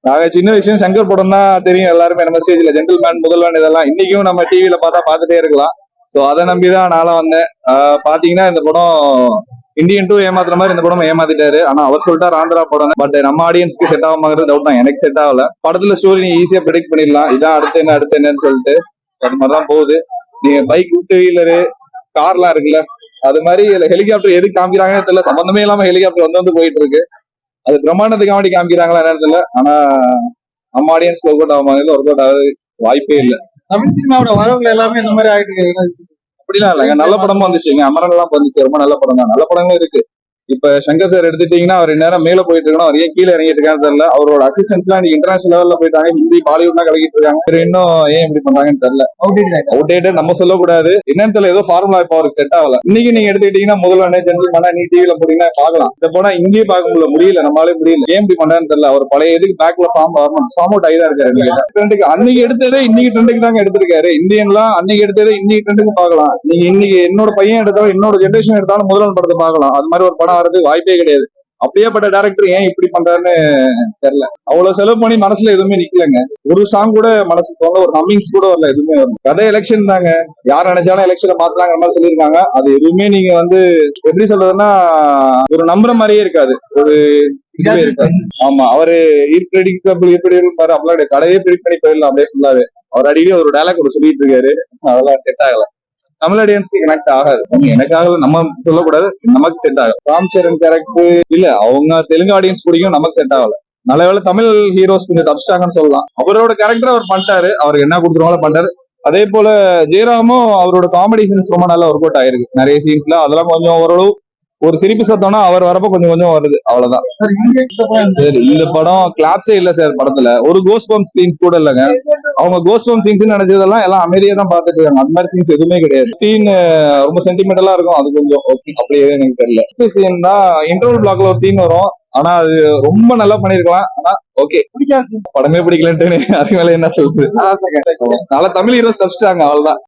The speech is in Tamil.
நாங்க சின்ன விஷயம் சங்கர் படம் தான் தெரியும் எல்லாருமே. நம்ம ஸ்டேஜ்ல ஜென்டில்மேன், முதல்வன் இதெல்லாம் இன்னைக்கும் நம்ம டிவில பார்த்தா பார்த்துட்டே இருக்கலாம். சோ அதை நம்பிதான் நானும் வந்தேன். பாத்தீங்கன்னா இந்த படம் இந்தியன் டூ ஏமாத்துற மாதிரி இந்த படம் ஏமாத்திட்டாரு. ஆனா அவர் சொல்லிட்டாரு ஆந்திரா படம், பட் நம்ம ஆடியன்ஸ்க்கு செட் ஆகுமாங்கிறது டவுட் தான். எனக்கு செட் ஆகல. படத்துல ஸ்டோரி நீ ஈஸியா ப்ரெடிக்ட் பண்ணிடலாம், இதான் அடுத்து என்னன்னு சொல்லிட்டு. அது மாதிரிதான் போகுது. நீங்க பைக், டூ வீலரு, கார்லாம் இருக்குல்ல, அது மாதிரி ஹெலிகாப்டர் எது காமிக்கிறாங்கன்னு தெரியல. சம்பந்தமே இல்லாம ஹெலிகாப்டர் வந்து போயிட்டு இருக்கு. அது பிரம்மாண்டத்துக்காண்டி காமிக்கிறாங்களா என்னன்னு தெரியல. ஆனா நம்ம ஆடியன்ஸ்க்கு ஒர்க் அவுட் ஆகுமாங்கிறது ஒர்க் அவுட் ஆகுது வாய்ப்பே இல்லை. தமிழ் சினிமாவோட வரவுகள் எல்லாமே இந்த மாதிரி ஆயிட்டு அப்படிலாம் இல்லைங்க. நல்ல படமும் வந்துச்சுங்க. அமரன் எல்லாம் வந்துச்சு, ரொம்ப நல்ல படம் தான். நல்ல படங்களும் இருக்கு. இப்ப சங்கர் சார் எடுத்துட்டீங்கன்னா அவர் நேரம் மேல போயிட்டு இருக்கணும், அவர் ஏன் கீழே இறங்கிட்டு இருக்கான்னு தெரியல. அவரோட அசிஸ்டன்ஸ் எல்லாம் இன்னைக்கு இன்டர்நேஷனல் லெவல்ல போயிட்டாங்க, ஹிந்தி பாலிவுட்லாம் கலக்கிட்டு இருக்காங்க. இன்னும் ஏன் இப்படி பண்றாங்கன்னு தெரியல. அவுடேட்டட் நம்ம சொல்லக்கூடாது, என்னன்னு தெரியல. ஏதோ ஃபார்முலா இப்ப அவருக்கு செட் ஆகல. இன்னைக்கு நீங்க எடுத்துக்கிட்டீங்கன்னா முதல்வனே, ஜென்டில்மேனா நீ டிவில போட்டீங்கன்னா பாக்கலாம். இந்த படம் இங்கேயே பார்க்க முடியல, நம்மளாலே முடியல. ஏன் இப்படி பண்றான்னு தெரியல. அவர் பழைய எதுக்கு பேக்ல ஃபார்ம் அவுட் ஆகி தான் இருக்காரு. அன்னைக்கு எடுத்ததே இன்னைக்கு ட்ரெண்டுக்கு தாங்க எடுத்திருக்காரு. இந்தியன்லாம் அன்னைக்கு எடுத்ததே இன்னைக்கு ட்ரெண்டுக்கு பார்க்கலாம். நீங்க இன்னைக்கு என்னோட பையன் எடுத்தாலும், என்னோட ஜென்ரேஷன் எடுத்தாலும் முதல்வன் படத்தை பார்க்கலாம். அது மாதிரி ஒரு படம் வரதுக்கு வாய்ப்பே கிடையாது. அப்படியேப்பட்ட டைரக்டர் ஏன் இப்படி பண்றாருன்னு தெரியல. அவ்வளவு செலவு பண்ணி மனசுல எதுவுமே நிக்கலங்க. ஒரு சாங் கூட மனசு தோணல, ஒரு ஹம்மிங்ஸ் கூட வரல, எதுவுமே வரல. கதை எலெக்ஷன் தாங்க, யார் நினைச்சாலும் எலெக்ஷனை மாத்தலாங்கிற மாதிரி சொல்லியிருக்காங்க. அது எதுவுமே நீங்க எப்படி சொல்றதுன்னா ஒரு நம்புற மாதிரியே இருக்காது, ஒரு இதுவே இருக்காது. ஆமா, அவரு பாரு அப்படியே கடையே ப்ரிடிக்ட் பண்ணி போயிடலாம் அப்படியே ஃபுல்லாவே. அவர் அடிக்கடி ஒரு டைலாக் ஒரு சொல்லிட்டு இருக்காரு, அதெல்லாம் செட் ஆகல. தமிழ் ஆடியன்ஸ்க்கு கனெக்ட் ஆகாது. எனக்காக நம்ம சொல்லக்கூடாது, நமக்கு செட் ஆகும். ராம் சரண் கேரக்டர் இல்ல, அவங்க தெலுங்கு ஆடியன்ஸ் பிடிக்கும், நமக்கு செட் ஆகல. நல்ல வேளை தமிழ் ஹீரோஸ் கொஞ்சம் தப்பிச்சிட்டாங்கன்னு சொல்லலாம். அவரோட கேரக்டர் அவர் பண்ணிட்டாரு, அவருக்கு என்ன கொடுத்துருவாங்களோ பண்ணிட்டாரு. அதே போல ஜெயராமும் அவரோட காமெடி சீன்ஸ் ரொம்ப நல்லா ஒர்க் அவுட் ஆயிருக்கு. நிறைய சீன்ஸ்ல அதெல்லாம் கொஞ்சம் ஓரளவு ஒரு சிரிப்பு சத்தம்னா அவர் வரப்ப கொஞ்சம் கொஞ்சம் வருது, அவ்வளவுதான். சரி, இந்த படம் கிளாப்ஸே இல்ல சார். படத்துல ஒரு கோஸ்ட் பம்ப் சீன்ஸ் கூட இல்லைங்க. அவங்க கோஸ்ட் பம்ப் சீன்ஸ் நினைச்சதெல்லாம் எல்லாம் அமைதியா தான் பாத்துட்டு இருக்காங்க. அந்த மாதிரி சீன்ஸ் எதுவுமே கிடையாது. சீன் ரொம்ப சென்டிமெண்டலா இருக்கும், அது கொஞ்சம் ஓகே, அப்படியே எனக்கு தெரியல. சீன் தான் இன்டர்வல் பிளாக்ல ஒரு சீன் வரும், ஆனா அது ரொம்ப நல்லா பண்ணிருக்கலாம். ஆனா ஓகே, படமே பிடிக்கலன்ட்டு அதுக்கு மேல என்ன சொல்றது. தமிழ் ஹீரோஸ் தப்பிச்சிட்டாங்க, அவ்வளவுதான்.